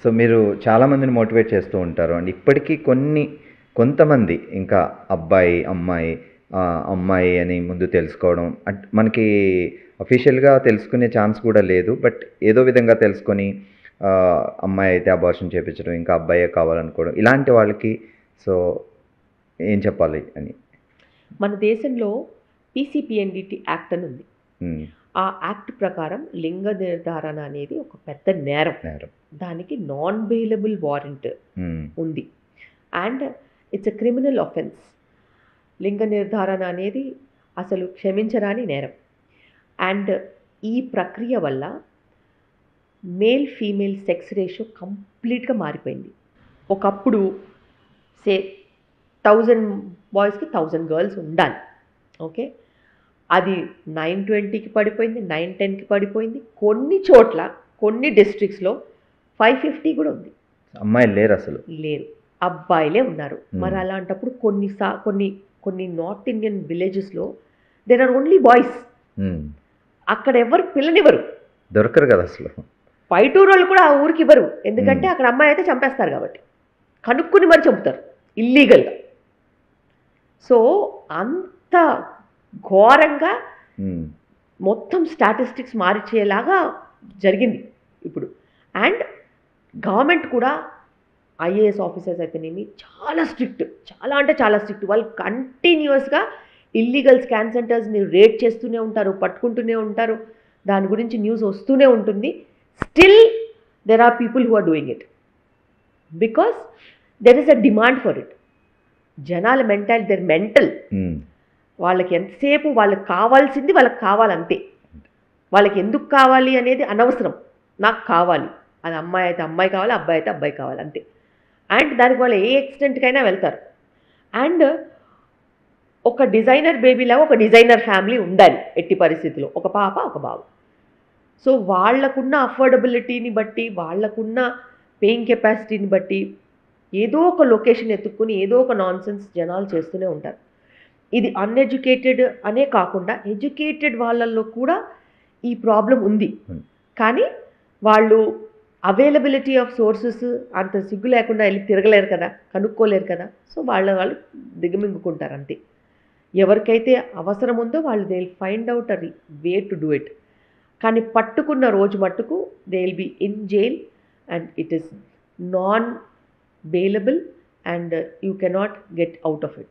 So మీరు చాలామందిని motivate చేస్తూ ఉంటారు అండ్ ఇప్పటికీ కొంతమంది ఇంకా అబ్బాయి అమ్మాయి అమ్మాయి అని ముందు తెలుసుకోవడం మనకి అఫీషియల్గా తెలుసుకునే ఛాన్స్ కూడా లేదు. బట్ ఏదో విధంగా తెలుసుకొని అమ్మాయి అయితే అబార్షన్ చేయించడం, ఇంకా అబ్బాయే కావాలనుకోవడం, ఇలాంటి వాళ్ళకి సో ఏం చెప్పాలి అని? మన దేశంలో పీసీపీఎన్డిటీ యాక్ట్ అని ఉంది. ఆ యాక్ట్ ప్రకారం లింగ నిర్ధారణ అనేది ఒక పెద్ద నేరం. దానికి నాన్ బెయిలబుల్ వారెంట్ ఉంది and it's a criminal offence. లింగ నిర్ధారణ అనేది అసలు క్షమించరాని నేరం. అండ్ ఈ ప్రక్రియ వల్ల మేల్ ఫీమేల్ సెక్స్ రేషియో కంప్లీట్గా మారిపోయింది. ఒకప్పుడు సే 1000 బాయ్స్కి 1000 గర్ల్స్ ఉండాలి. ఓకే, అది 920కి పడిపోయింది, 910కి పడిపోయింది. కొన్ని చోట్ల కొన్ని డిస్ట్రిక్ట్స్లో 550 కూడా ఉంది. అమ్మాయిలు లేరు, అసలు లేరు, అబ్బాయిలే ఉన్నారు. మరి అలాంటప్పుడు కొన్ని నార్త్ ఇండియన్ విలేజెస్లో దేర్ ఆర్ ఓన్లీ బాయ్స్. అక్కడ ఎవరు పిల్లనివ్వరు, దొరకరు కదా అసలు. పైటూరు వాళ్ళు కూడా ఆ ఊరికి ఇవ్వరు, ఎందుకంటే అక్కడ అమ్మాయి అయితే చంపేస్తారు కాబట్టి. కనుక్కుని మరి చంపుతారు ఇల్లీగల్గా. సో అంత ఘోరంగా మొత్తం స్టాటిస్టిక్స్ మార్చేలాగా జరిగింది ఇప్పుడు. అండ్ గవర్నమెంట్ కూడా ఐఏఎస్ ఆఫీసర్స్ అయితేనేమి చాలా స్ట్రిక్ట్, చాలా అంటే చాలా స్ట్రిక్ట్. వాళ్ళు కంటిన్యూస్గా ఇల్లీగల్ స్కాన్ సెంటర్స్ని రేట్ చేస్తూనే ఉంటారు, పట్టుకుంటూనే ఉంటారు. దాని గురించి న్యూస్ వస్తూనే ఉంటుంది. Still there are people who are doing it because there is a demand for it. జనాల మెంటల్. వాళ్ళకి ఎంతసేపు వాళ్ళకి కావాల్సింది వాళ్ళకి కావాలంతే. వాళ్ళకి ఎందుకు కావాలి అనేది అనవసరం. నాకు కావాలి, అది అమ్మాయి అయితే అమ్మాయి కావాలి, అబ్బాయి అయితే అబ్బాయి కావాలి, అంతే. అండ్ దానికి వాళ్ళు ఏ ఎక్స్టెంట్కైనా వెళ్తారు. అండ్ ఒక డిజైనర్ బేబీలాగా ఒక డిజైనర్ ఫ్యామిలీ ఉండాలి ఎట్టి పరిస్థితుల్లో, ఒక పాప ఒక బాబు. సో వాళ్ళకున్న అఫోర్డబిలిటీని బట్టి, వాళ్ళకున్న పేయింగ్ కెపాసిటీని బట్టి ఏదో ఒక లొకేషన్ ఎత్తుక్కుని ఏదో ఒక నాన్సెన్స్ జనాలు చేస్తూనే ఉంటారు. ఇది అన్ఎడ్యుకేటెడ్ అనే కాకుండా ఎడ్యుకేటెడ్ వాళ్ళల్లో కూడా ఈ ప్రాబ్లం ఉంది. కానీ వాళ్ళు అవైలబిలిటీ ఆఫ్ సోర్సెస్ అంత సిగ్గు లేకుండా వెళ్ళి తిరగలేరు కదా, కనుక్కోలేరు కదా. సో వాళ్ళు దిగమింగుకుంటారు అంతే. ఎవరికైతే అవసరం ఉందో వాళ్ళు they will find out a way to do it. కానీ పట్టుకున్న రోజు మట్టుకు they will be in jail and it is non bailable and you cannot get out of it.